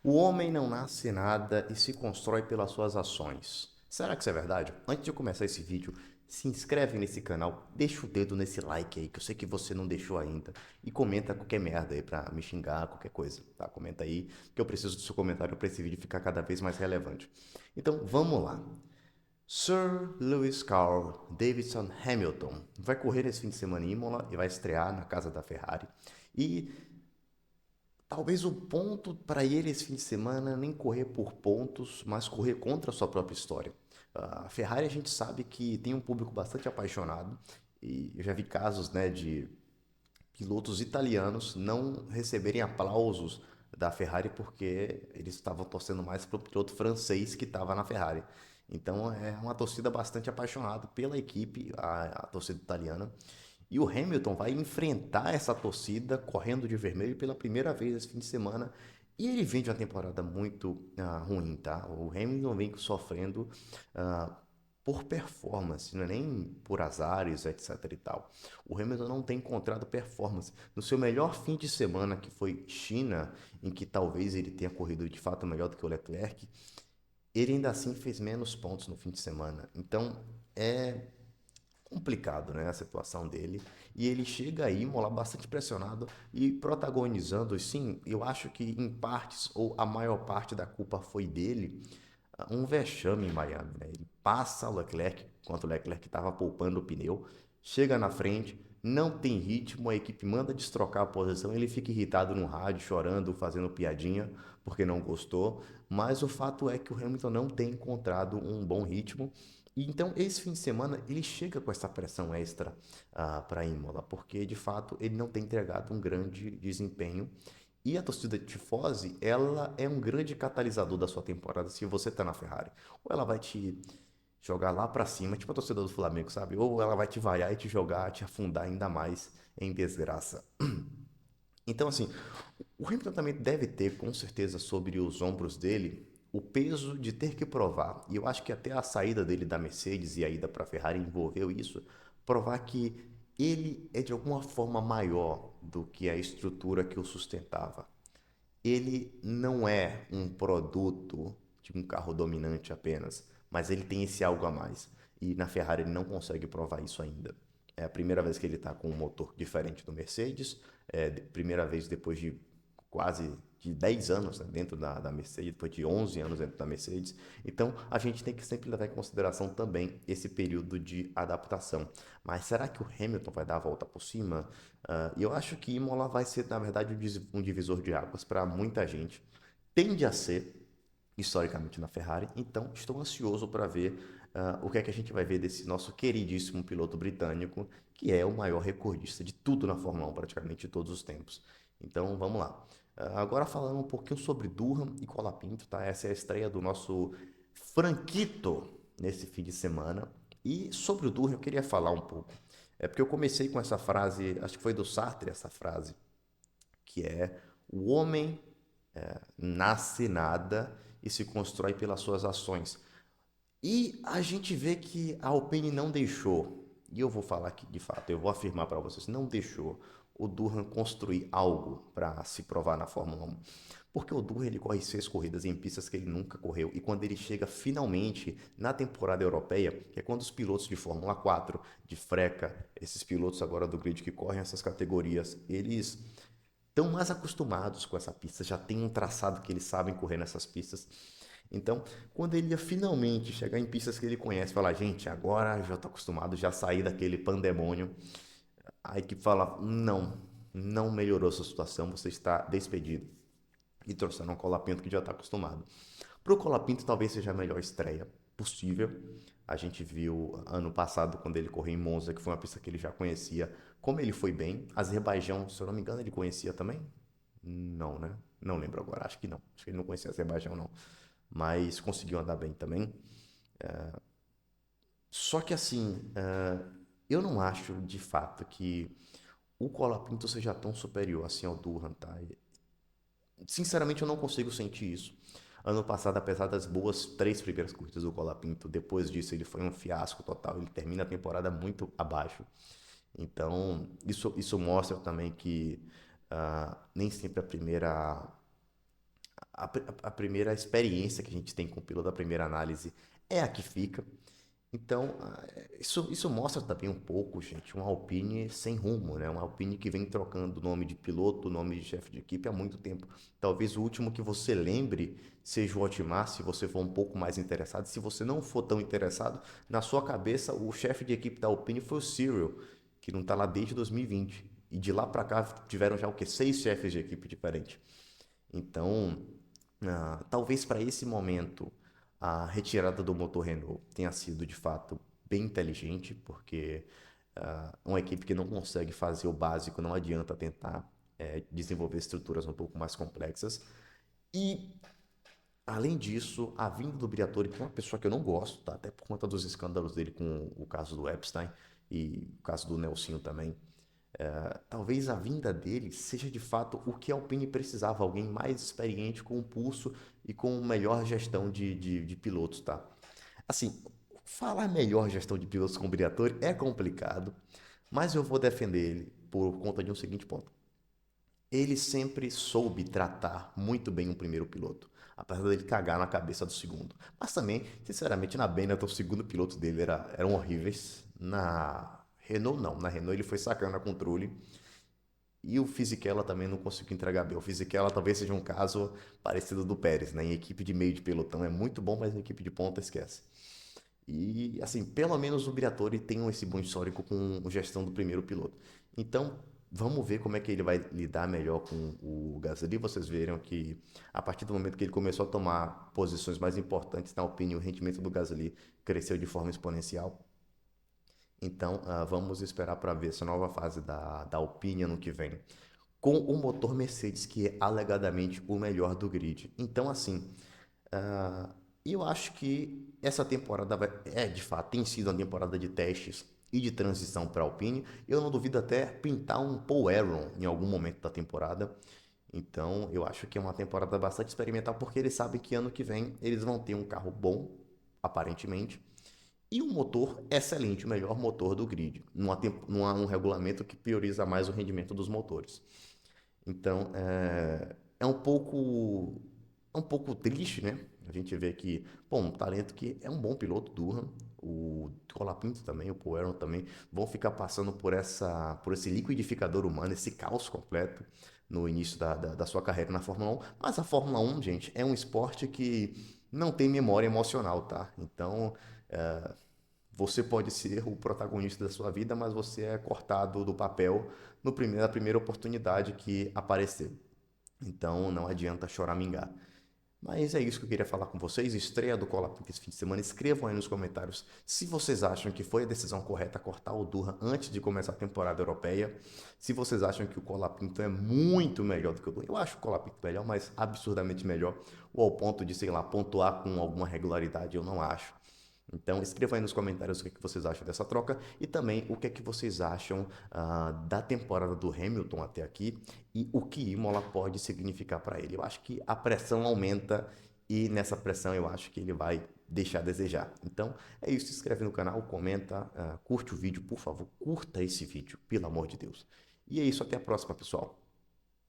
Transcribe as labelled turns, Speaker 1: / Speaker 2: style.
Speaker 1: O homem não nasce nada e se constrói pelas suas ações. Será que isso é verdade? Antes de eu começar esse vídeo, se inscreve nesse canal, deixa o dedo nesse like aí, que eu sei que você não deixou ainda, e comenta qualquer merda aí pra me xingar, qualquer coisa, tá? Comenta aí, que eu preciso do seu comentário pra esse vídeo ficar cada vez mais relevante. Então, vamos lá. Sir Lewis Carroll Davidson Hamilton vai correr esse fim de semana em Imola e vai estrear na casa da Ferrari. E talvez o ponto para ele esse fim de semana nem correr por pontos, mas correr contra a sua própria história. A Ferrari a gente sabe que tem um público bastante apaixonado e eu já vi casos, né, de pilotos italianos não receberem aplausos da Ferrari porque eles estavam torcendo mais para o piloto francês que estava na Ferrari. Então é uma torcida bastante apaixonada pela equipe, a torcida italiana. E o Hamilton vai enfrentar essa torcida correndo de vermelho pela primeira vez esse fim de semana. E ele vem de uma temporada muito ruim, tá? O Hamilton vem sofrendo ah, por performance, não é nem por azares, etc e tal. O Hamilton não tem encontrado performance. No seu melhor fim de semana, que foi China, em que talvez ele tenha corrido de fato melhor do que o Leclerc, ele ainda assim fez menos pontos no fim de semana. Então é complicado, né, a situação dele. E ele chega aí, mola bastante pressionado e protagonizando, sim, eu acho que em partes, ou a maior parte da culpa foi dele, um vexame em Miami, né? Ele passa o Leclerc, enquanto o Leclerc estava poupando o pneu, chega na frente, não tem ritmo, a equipe manda destrocar a posição, ele fica irritado no rádio, chorando, fazendo piadinha, porque não gostou, mas o fato é que o Hamilton não tem encontrado um bom ritmo, e então esse fim de semana ele chega com essa pressão extra para Imola, porque de fato ele não tem entregado um grande desempenho, e a torcida de tifose, ela é um grande catalisador da sua temporada se você tá na Ferrari. Ou ela vai te jogar lá pra cima, tipo a torcida do Flamengo, sabe? Ou ela vai te vaiar e te jogar, te afundar ainda mais em desgraça. Então, assim, o Hamilton também deve ter, com certeza, sobre os ombros dele, o peso de ter que provar. E eu acho que até a saída dele da Mercedes e a ida para a Ferrari envolveu isso, provar que ele é de alguma forma maior do que a estrutura que o sustentava. Ele não é um produto de um carro dominante apenas, mas ele tem esse algo a mais. E na Ferrari ele não consegue provar isso ainda. É a primeira vez que ele está com um motor diferente do Mercedes, primeira vez depois de quase de 10 anos, né, dentro da Mercedes, depois de 11 anos dentro da Mercedes. Então a gente tem que sempre levar em consideração também esse período de adaptação. Mas será que o Hamilton vai dar a volta por cima? E eu acho que Imola vai ser, na verdade, um divisor de águas para muita gente. Tende a ser, historicamente, na Ferrari. Então, estou ansioso para ver o que é que a gente vai ver desse nosso queridíssimo piloto britânico, que é o maior recordista de tudo na Fórmula 1, praticamente de todos os tempos. Então, vamos lá. Agora falando um pouquinho sobre Durham e Colapinto, tá? Essa é a estreia do nosso Franquito nesse fim de semana. E sobre o Durham eu queria falar um pouco. É porque eu comecei com essa frase, acho que foi do Sartre essa frase, que é: o homem nasce nada e se constrói pelas suas ações. E a gente vê que a Alpine não deixou, e eu vou falar aqui de fato, eu vou afirmar para vocês, não deixou o Durham construir algo para se provar na Fórmula 1. Porque o Durham ele corre 6 corridas em pistas que ele nunca correu. E quando ele chega finalmente na temporada europeia, que é quando os pilotos de Fórmula 4, de freca, esses pilotos agora do grid que correm essas categorias, eles estão mais acostumados com essa pista, já tem um traçado que eles sabem correr nessas pistas. Então, quando ele ia finalmente chegar em pistas que ele conhece, falar, gente, agora já estou acostumado, já saí daquele pandemônio, a equipe fala, não, não melhorou sua situação, você está despedido. E trouxeram um Colapinto que já está acostumado. Para o Colapinto talvez seja a melhor estreia possível. A gente viu ano passado, quando ele correu em Monza, que foi uma pista que ele já conhecia, como ele foi bem. Azerbaijão, se eu não me engano, ele conhecia também? Não, né? Não lembro agora, acho que não. Acho que ele não conhecia Azerbaijão, não. Mas conseguiu andar bem também. Só que assim, eu não acho de fato que o Colapinto seja tão superior assim ao Durham, tá? Sinceramente, eu não consigo sentir isso. Ano passado, apesar das boas 3 primeiras corridas do Colapinto, depois disso ele foi um fiasco total. Ele termina a temporada muito abaixo. Então, isso mostra também que nem sempre a primeira experiência que a gente tem com o piloto, a primeira análise, é a que fica. Então, isso mostra também um pouco, gente, uma Alpine sem rumo, né? Uma Alpine que vem trocando o nome de piloto, o nome de chefe de equipe há muito tempo. Talvez o último que você lembre seja o Otmar, se você for um pouco mais interessado. Se você não for tão interessado, na sua cabeça, o chefe de equipe da Alpine foi o Cyril, que não está lá desde 2020. E vinte. E de lá para cá tiveram já o quê? 6 chefes de equipe diferentes. Então, talvez para esse momento a retirada do motor Renault tenha sido de fato bem inteligente, porque uma equipe que não consegue fazer o básico não adianta tentar desenvolver estruturas um pouco mais complexas. E além disso, a vinda do Briatore, que é uma pessoa que eu não gosto, tá? Até por conta dos escândalos dele com o caso do Epstein e o caso do Nelsinho também. Talvez a vinda dele seja de fato o que a Alpine precisava, alguém mais experiente, com pulso e com melhor gestão de pilotos, tá? Assim, falar melhor gestão de pilotos com o Briatore é complicado, mas eu vou defender ele por conta de um seguinte ponto. Ele sempre soube tratar muito bem um primeiro piloto, apesar dele cagar na cabeça do segundo. Mas também, sinceramente, na Benetton, o segundo piloto dele eram horríveis. Na Renault, não. Na Renault ele foi sacando a controle. E o Fisichella também não conseguiu entregar bem. O Fisichella talvez seja um caso parecido do Pérez, né? Em equipe de meio de pelotão é muito bom, mas em equipe de ponta esquece. E, assim, pelo menos o Briatore tem esse bom histórico com a gestão do primeiro piloto. Então, vamos ver como é que ele vai lidar melhor com o Gasly. Vocês viram que, a partir do momento que ele começou a tomar posições mais importantes na Alpine, o rendimento do Gasly cresceu de forma exponencial. Então, vamos esperar para ver essa nova fase da Alpine ano que vem, com o motor Mercedes, que é alegadamente o melhor do grid. Então, assim, ah, eu acho que essa temporada de fato, tem sido uma temporada de testes e de transição para a Alpine. Eu não duvido até pintar um Paul Aaron em algum momento da temporada. Então, eu acho que é uma temporada bastante experimental, porque eles sabem que ano que vem eles vão ter um carro bom, aparentemente, e um motor excelente, o melhor motor do grid, num um regulamento que prioriza mais o rendimento dos motores. Então, é um pouco triste, né? A gente vê que, bom, um talento que é um bom piloto, Durham, o Colapinto também, o Poeron também, vão ficar passando por esse liquidificador humano, esse caos completo no início da sua carreira na Fórmula 1. Mas a Fórmula 1, gente, é um esporte que não tem memória emocional, tá? Então, você pode ser o protagonista da sua vida, mas você é cortado do papel no na primeira oportunidade que aparecer. Então não adianta choramingar. Mas é isso que eu queria falar com vocês. Estreia do Colapinto esse fim de semana. Escrevam aí nos comentários se vocês acham que foi a decisão correta cortar o Durra antes de começar a temporada europeia. Se vocês acham que o Colapinto é muito melhor do que o Durra. Eu acho o Colapinto melhor, mas absurdamente melhor. Ou ao ponto de, sei lá, pontuar com alguma regularidade, eu não acho. Então, escreva aí nos comentários o que vocês acham dessa troca e também o que é que vocês acham da temporada do Hamilton até aqui e o que Imola pode significar para ele. Eu acho que a pressão aumenta e nessa pressão eu acho que ele vai deixar a desejar. Então, é isso. Se inscreve no canal, comenta, curte o vídeo, por favor, curta esse vídeo, pelo amor de Deus. E é isso, até a próxima, pessoal.